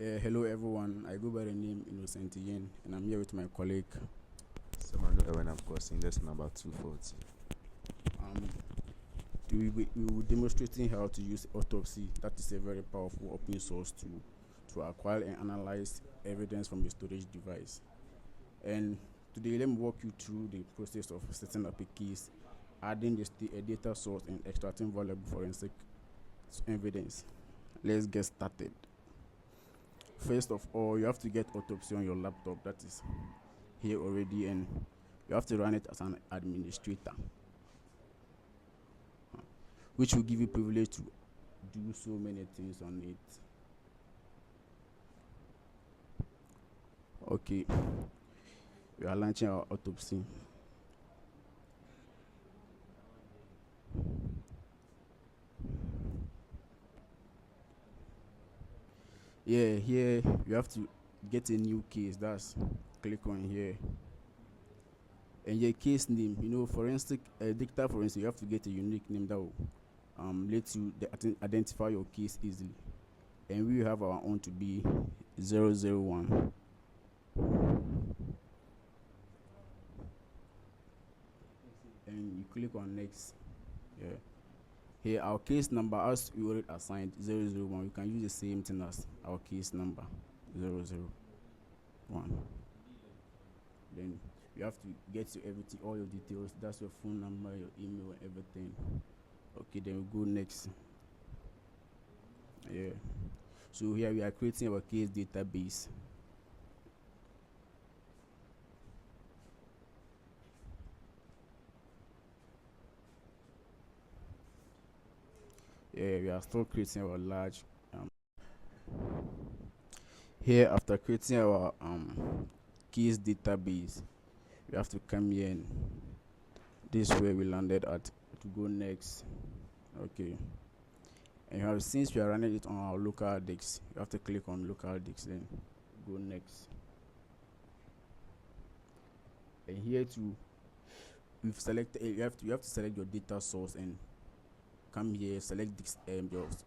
Hello everyone, I go by the name Innocent Yen and I'm here with my colleague. Samanu when I'm crossing that's number 240. Um, we will demonstrating how to use Autopsy. That is a very powerful open source tool to acquire and analyze evidence from a storage device. And today, let me walk you through the process of setting up a case, adding a data source, and extracting valuable forensic evidence. Let's get started. First of all, you have to get Autopsy on your laptop. That is here already, and you have to run it as an administrator, which will give you privilege to do so many things on it. Okay, we are launching our Autopsy. Yeah, here you have to get a new case. That's click on here, and your case name. Forensic digital forensic. You have to get a unique name that will let you identify your case easily. And we have our own to be 001. And you click on next. Yeah. Here our case number, as we already assigned 001, you can use the same thing as our case number 001. Then you have to get your everything, all your details. That's your phone number, your email, everything. Okay, then we go next. Yeah. So here we are creating our case database. Yeah, we are still creating our large. Here, after creating our case database, we have to come here, and this is where we landed at. To go next. Okay. And you have, since we are running it on our local disk, you have to click on local disk, then go next. And here too, we've selected. You have to select your data source and come here, select disk,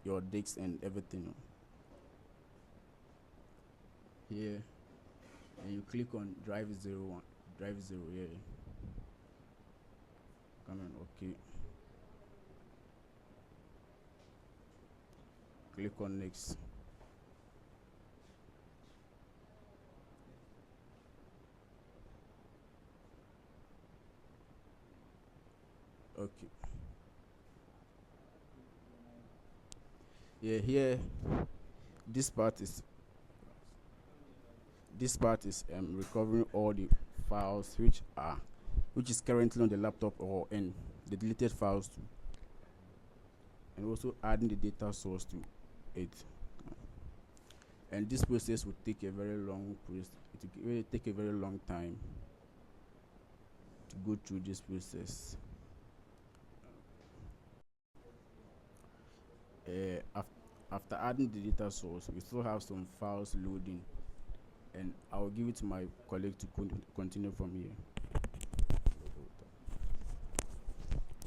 your disk and everything. Here, and you click on drive 01, drive 0. Yeah. Come on. Okay. Click on next. Okay. Yeah, here this part is recovering all the files which is currently on the laptop or in the deleted files too, and also adding the data source to it. And this process will take a very long process. It will really take a very long time to go through this process. After adding the data source, we still have some files loading, and I will give it to my colleague to continue from here.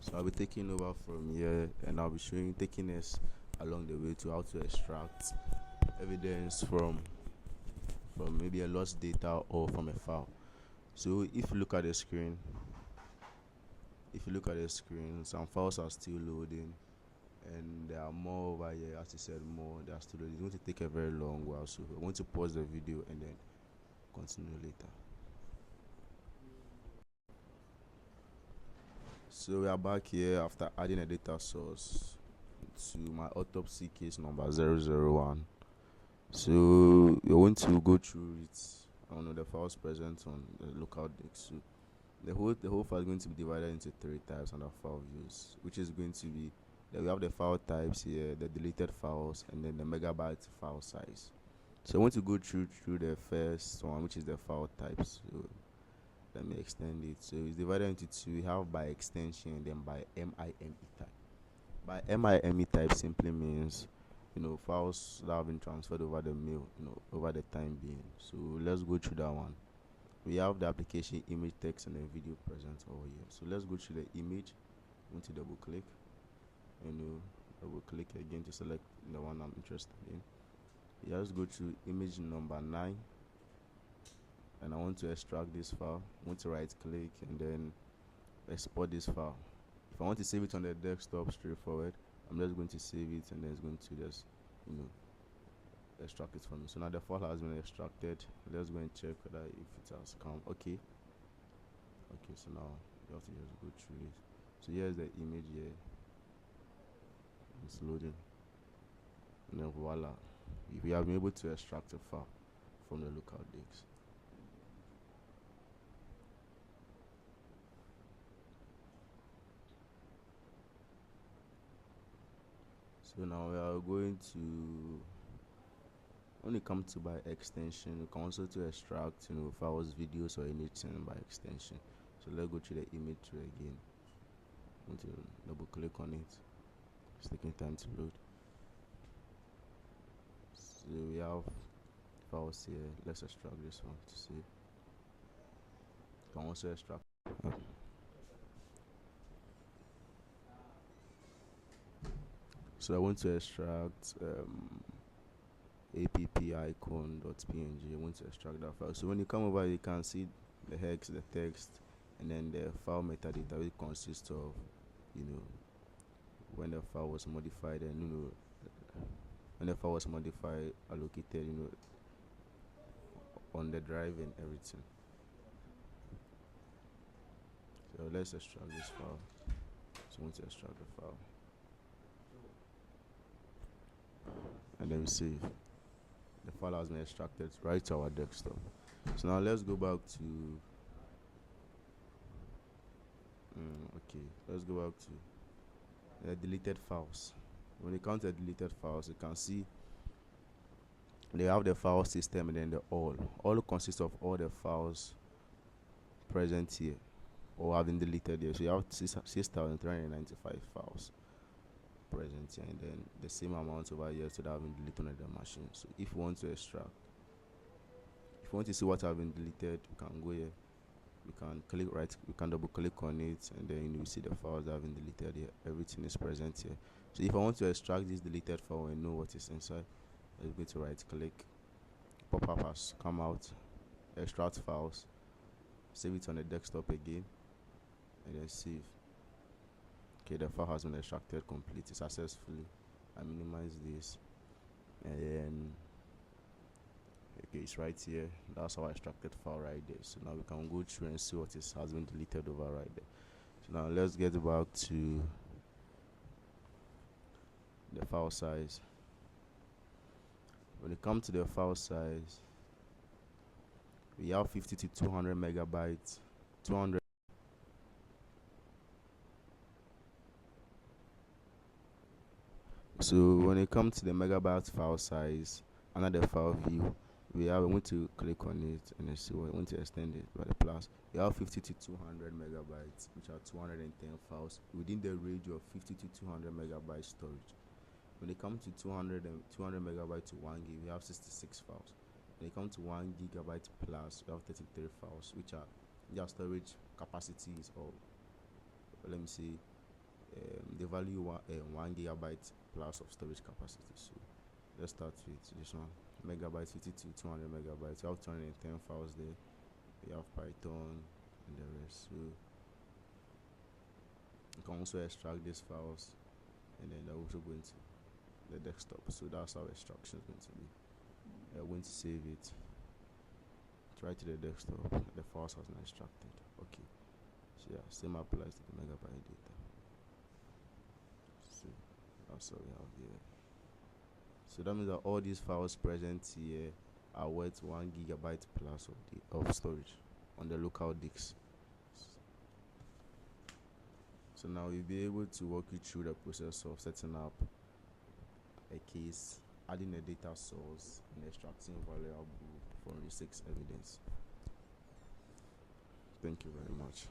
So I'll be taking over from here and I'll be taking us along the way to how to extract evidence from maybe a lost data or from a file. So if you look at the screen, some files are still loading, and there are more over here. As I said, more they are still loading. It's going to take a very long while, so I'm going to pause the video and then continue later. So we are back here after adding a data source to my autopsy case number 001. So you're going to go through it on the files present on the local disk. So the whole file is going to be divided into 3 types under file views, which is going to be that we have the file types here, the deleted files, and then the megabyte file size. So I want to go through the first one, which is the file types. So let me extend it. So it's divided into 2. We have by extension and then by MIME type. By MIME type simply means files that have been transferred over the mail, over the time being. So let's go through that one. We have the application, image, text, and the video present over here. So let's go through the image. I'm going to double click, and double click again to select the one I'm interested in. You just go to image number 9, and I want to extract this file. I want to right click and then export this file. If I want to save it on the desktop, straightforward, I'm just going to save it and then it's going to just, extract it for me. So now the file has been extracted. Let's go and check whether if it has come. Okay, so now you have to just go through it. So here's the image here. It's loading, and then voila, we have been able to extract a file from the local disk. So now we are going to, when it comes to by extension, you can also to extract files, videos, or anything by extension. So let's go to the image tray again. I'm going to double click on it. It's taking time to load. So we have files here. Let's extract this one to see. You can also extract. So I want to extract app-icon.png. I want to extract that file. So when you come over, you can see the hex, the text, and then the file metadata, which consists of when the file was modified, and when the file was modified, allocated on the drive and everything. So let's extract this file. So I want to extract the file, and then we save. The file has been extracted right to our desktop. So now let's go back to let's go back to the deleted files. When it comes to deleted files, you can see they have the file system and then the all consists of all the files present here or have been deleted here. So you have 6,395 files present here, and then the same amount over here so that have been deleted on the machine. So if you want to extract, if you want to see what have been deleted, you can go here, you can click right, you can double click on it, and then you see the files that have been deleted here. Everything is present here. So if I want to extract this deleted file and know what is inside, I'm going to right click, pop-up has come out, extract files, save it on the desktop again, and then save. Okay, the file has been extracted completely successfully. I minimize this, and then okay, it's right here. That's our extracted file right there. So now we can go through and see what has been deleted over right there. So now let's get back to the file size. When it comes to the file size, we have 50 to 200 megabytes, 200. So when it comes to the megabyte file size, another file view, we want to click on it and then see we want to extend it by the plus. You have 50 to 200 megabytes, which are 210 files within the range of 50 to 200 megabyte storage. When it comes to 200 megabytes to 1 gig, we have 66 files. When it comes to 1 gigabyte plus, we have 33 files, which are their storage capacities, or let me say the value 1 gigabyte plus of storage capacity. So let's start with this one, megabytes, 50 to 200 megabytes. You have 210 files there. You have Python and the rest. So you can also extract these files, and then they're also going to the desktop. So that's how extraction is going to be. I'm going to save it. Try to the desktop. The files has been extracted. Okay. So yeah, same applies to the megabyte data. So that's what we have here. So that means that all these files present here are worth 1 gigabyte plus of storage on the local disk. So now we'll be able to walk you through the process of setting up a case, adding a data source, and extracting valuable forensics evidence. Thank you very much.